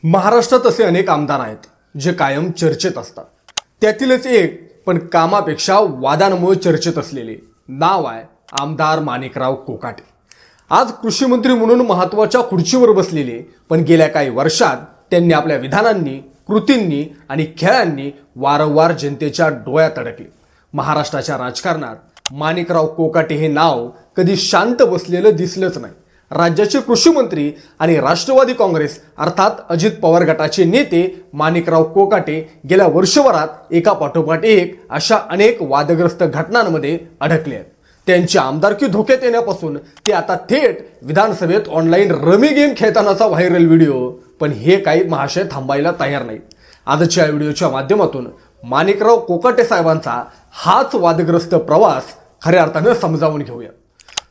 महाराष्ट्रात असे अनेक आमदार आहेत जे कायम चर्चेत असतात। त्यातीलच एक पण कामापेक्षा वादांमुळे चर्चेत असलेले नाव आहे आमदार माणिकराव कोकाटे। आज कृषी मंत्री म्हणून महत्त्वाच्या खुर्चीवर बसलेले, पण गेल्या काही वर्षात त्यांनी आपल्या विधानांनी, कृतींनी आणि खेळांनी वारंवार जनतेच्या डोळ्यात अडकले। महाराष्ट्राच्या राजकारणात माणिकराव कोकाटे हे नाव कधी शांत बसलेलं दिसलंच नाही। राज्याचे कृषी मंत्री आणि राष्ट्रवादी काँग्रेस अर्थात अजित पवार गटाचे नेते माणिकराव कोकाटे गेल्या वर्षभरात एका पाठोपाठ एक अशा अनेक वादग्रस्त घटनांमध्ये अडकले आहेत। त्यांची आमदारकी धोक्यात येण्यापासून ते आता थेट विधानसभेत ऑनलाईन रमी गेम खेळतानाचा व्हायरल व्हिडिओ, पण हे काही महाशय थांबायला तयार नाहीत। आजच्या व्हिडिओच्या माध्यमातून माणिकराव कोकाटे साहेबांचा हाच वादग्रस्त प्रवास खऱ्या अर्थाने समजावून घेऊया।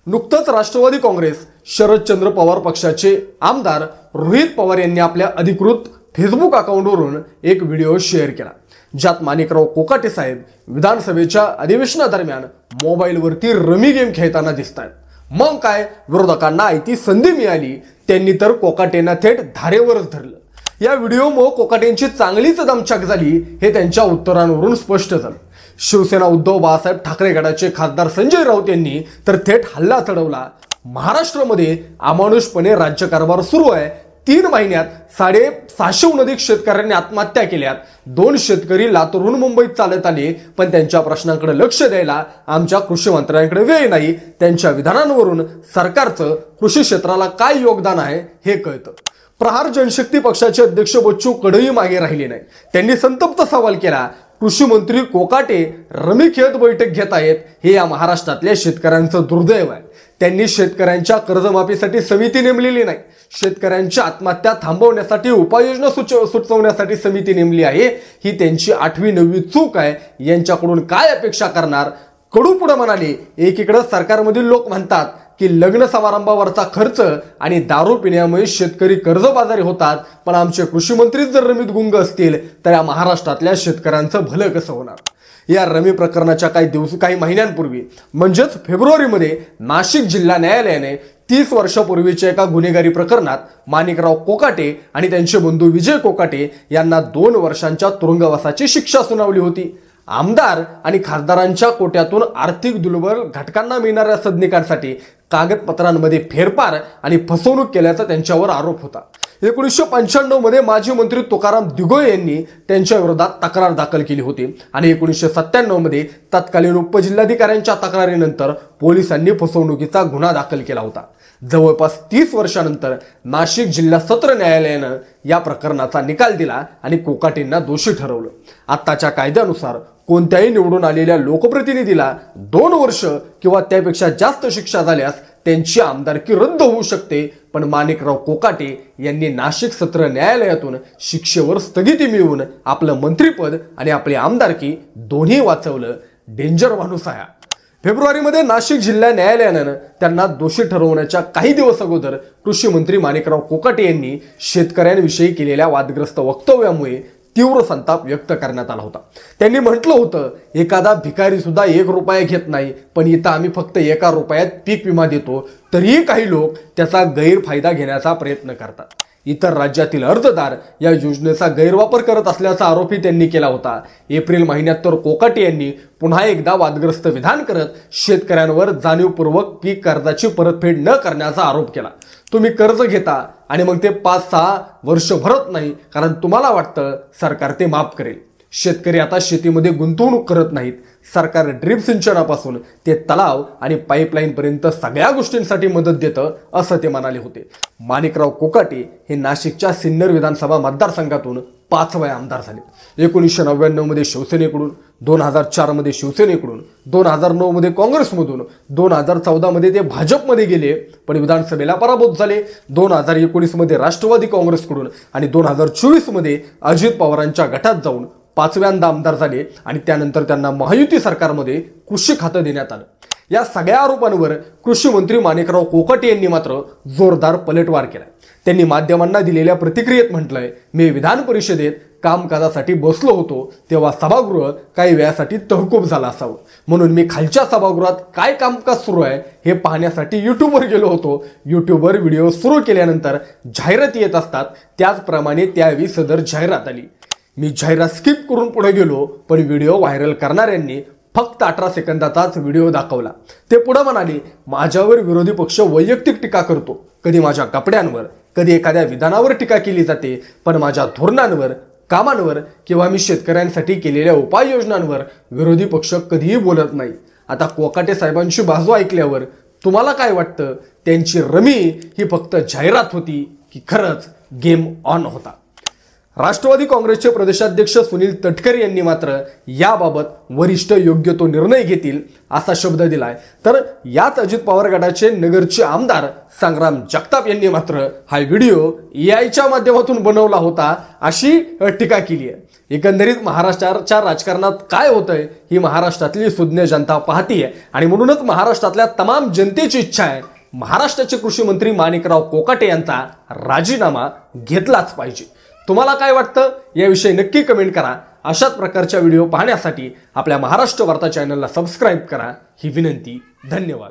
नुकतंच राष्ट्रवादी काँग्रेस शरदचंद्र पवार पक्षाचे आमदार रोहित पवार यांनी आपल्या अधिकृत फेसबुक अकाउंटवरून एक व्हिडिओ शेअर केला, ज्यात माणिकराव कोकाटे साहेब विधानसभेच्या अधिवेशनादरम्यान मोबाईलवरती रमी गेम खेळताना दिसतात। मग काय, विरोधकांना आयती संधी मिळाली, त्यांनी तर कोकाटेंना थेट धारेवरच धरलं। या व्हिडिओमुळे कोकाटेंची चांगलीच दमछाक झाली हे त्यांच्या उत्तरांवरून स्पष्ट झालं। शिवसेना उद्धव बाळासाहेब ठाकरे गटाचे खासदार संजय राऊत यांनी तर थेट हल्ला चढवला। महाराष्ट्रामध्ये अमानुषपणे राज्यकारभार सुरू आहे। 3 महिन्यात 650हून अधिक शेतकऱ्यांनी आत्महत्या केल्यात। 2 शेतकरी लातूरहून मुंबईत चालत आले, पण त्यांच्या प्रश्नांकडे लक्ष द्यायला आमच्या कृषी मंत्र्यांकडे वेळ नाही। त्यांच्या विधानांवरून सरकारचं कृषी क्षेत्राला काय योगदान आहे हे कळतं। प्रहार जनशक्ती पक्षाचे अध्यक्ष बच्चू कडूही मागे राहिले नाही। त्यांनी संतप्त सवाल केला, कृषी मंत्री कोकाटे रमी खेळत बैठक घेत आहेत, हे या महाराष्ट्रातल्या शेतकऱ्यांचं दुर्दैव आहे। त्यांनी शेतकऱ्यांच्या कर्जमाफीसाठी समिती नेमलेली नाही, शेतकऱ्यांच्या आत्महत्या थांबवण्यासाठी उपाययोजना सुचवण्यासाठी समिती नेमली आहे। ही त्यांची 8वी 9वी चूक आहे। यांच्याकडून काय अपेक्षा करणार? कडू पुढे म्हणाले, एकीकडे सरकारमधील लोक म्हणतात की लग्न समारंभावरचा खर्च आणि दारू पिण्यामुळे शेतकरी कर्जबाजारी होतात, पण आमचे कृषी मंत्री जर रमीत गुंग असतील तर या महाराष्ट्रातल्या शेतकऱ्यांचं भलं कसं होणार? या रमी प्रकरणाच्या काही महिन्यांपूर्वी म्हणजेच फेब्रुवारीमध्ये नाशिक जिल्हा न्यायालयाने 30 वर्षापूर्वीच्या एका गुन्हेगारी प्रकरणात माणिकराव कोकाटे आणि त्यांचे बंधू विजय कोकाटे यांना 2 वर्षांच्या तुरुंगवासाची शिक्षा सुनावली होती। आमदार आणि खासदारांच्या कोट्यातून आर्थिक दुर्बल घटकांना मिळणाऱ्या सदनिकांसाठी कागदपत्रांमध्ये फेरफार आणि फसवणूक केल्याचा त्यांच्यावर आरोप होता। 1995 मध्ये माजी मंत्री तुकाराम दिघोळे यांनी त्यांच्या विरोधात तक्रार दाखल केली होती आणि 1997 मध्ये तत्कालीन उपजिल्हाधिकाऱ्यांच्या तक्रारीनंतर पोलिसांनी फसवणुकीचा गुन्हा दाखल केला होता। जवळपास 30 वर्षांनंतर नाशिक जिल्हा सत्र न्यायालयानं या प्रकरणाचा निकाल दिला आणि कोकाटेंना दोषी ठरवलं। आत्ताच्या कायद्यानुसार कोणत्याही निवडून आलेल्या लोकप्रतिनिधीला 2 वर्ष किंवा त्यापेक्षा जास्त शिक्षा झाल्यास त्यांची आमदारकी रद्द होऊ शकते, पण माणिकराव कोकाटे यांनी नाशिक सत्र न्यायालयातून शिक्षेवर स्थगिती मिळवून आपलं मंत्रिपद आणि आपली आमदारकी दोन्ही वाचवलं। डेंजर माणूस आहे। फेब्रुवारीमध्ये नाशिक जिल्हा न्यायालयानं त्यांना दोषी ठरवण्याच्या काही दिवस अगोदर कृषी मंत्री माणिकराव कोकाटे यांनी शेतकऱ्यांविषयी केलेल्या वादग्रस्त वक्तव्यामुळे तीव्र संताप व्यक्त करण्यात आला होता। त्यांनी म्हटलं होतं, एखादा भिकारी सुद्धा 1 रुपया घेत नाही, पण इथं आम्ही फक्त 1 रुपयात पीक विमा देतो, तरीही काही लोक त्याचा गैरफायदा घेण्याचा प्रयत्न करतात। इतर राज्यातील अर्जदार या योजनेचा गैरवापर करत असल्याचा आरोपही त्यांनी केला होता। एप्रिल महिन्यात तर कोकाटे यांनी पुन्हा एकदा वादग्रस्त विधान करत शेतकऱ्यांवर जाणीवपूर्वक पीक कर्जाची परतफेड न करण्याचा आरोप केला। तुम्ही कर्ज घेता आणि मग ते 5-6 वर्ष भरत नाही, कारण तुम्हाला वाटतं सरकार ते माफ करेल। शेतकरी आता शेतीमध्ये गुंतवणूक करत नाहीत। सरकार ड्रीप सिंचनापासून ते तलाव आणि पाईपलाईन पर्यंत सगळ्या गोष्टींसाठी मदत देतं, असं ते म्हणाले होते। माणिकराव कोकाटे हे नाशिकच्या सिन्नर विधानसभा मतदारसंघातून 5वे आमदार झाले। 1999 मध्ये शिवसेनेकडून, 2004 मध्ये शिवसेनेकडून, 2009 मध्ये काँग्रेसमधून, 2014 मध्ये ते भाजपमध्ये गेले पण विधानसभेला पराभूत झाले। 2019 मध्ये राष्ट्रवादी काँग्रेसकडून आणि 2024 मध्ये अजित पवारांच्या गटात जाऊन 5व्यांदा आमदार झाले आणि त्यानंतर त्यांना महायुती सरकारमध्ये कृषी खातं देण्यात आलं। या सगळ्या आरोपांवर कृषी मंत्री माणिकराव कोकाटे यांनी मात्र जोरदार पलटवार केलाय। त्यांनी माध्यमांना दिलेल्या प्रतिक्रियेत म्हटलंय, मी विधान परिषदेत कामकाजासाठी बसलो होतो तेव्हा सभागृह काही वेळासाठी तहकूब झालं असावं, म्हणून मी खालच्या सभागृहात काय कामकाज सुरू आहे हे पाहण्यासाठी यूट्यूबवर गेलो होतो. यूट्यूबवर व्हिडिओ सुरू केल्यानंतर जाहिराती येत असतात, त्याचप्रमाणे त्यावेळी सदर जाहिरात आली. मी जाहिरात स्किप करून पुढे गेलो, पण व्हिडिओ व्हायरल करणाऱ्यांनी फक्त 18 सेकंदाचाच व्हिडिओ दाखवला. ते पुढे म्हणाले, माझ्यावर विरोधी पक्ष वैयक्तिक टीका करतो, कधी माझ्या कपड्यांवर, कधी एखाद्या विधानावर टीका केली जाते, पण माझ्या धोरणांवर, कामांवर किंवा मी शेतकऱ्यांसाठी केलेल्या उपाययोजनांवर विरोधी पक्ष कधीही बोलत नाही. आता कोकाटे साहेबांची बाजू ऐकल्यावर तुम्हाला काय वाटतं? त्यांची रमी ही फक्त जाहिरात होती की खरंच गेम ऑन होता? राष्ट्रवादी काँग्रेसचे प्रदेशाध्यक्ष सुनील तटकरे यांनी मात्र याबाबत वरिष्ठ योग्य तो निर्णय घेतील असा शब्द दिलाय. तर याच अजित पवार गटाचे नगरचे आमदार संग्राम जगताप यांनी मात्र हा व्हिडिओ एआयच्या माध्यमातून बनवला होता अशी टीका केली आहे. एकंदरीत महाराष्ट्राच्या राजकारणात काय होतंय ही महाराष्ट्रातली सुज्ञ जनता पाहतीये आणि म्हणूनच महाराष्ट्रातल्या तमाम जनतेची इच्छा आहे महाराष्ट्राचे कृषी मंत्री माणिकराव कोकाटे यांचा राजीनामा घेतलाच पाहिजे. तुम्हाला काय वाटतं याविषयी नक्की कमेंट करा. अशाच प्रकारच्या व्हिडिओ पाहण्यासाठी आपल्या महाराष्ट्र वार्ता चॅनलला सबस्क्राईब करा ही विनंती. धन्यवाद.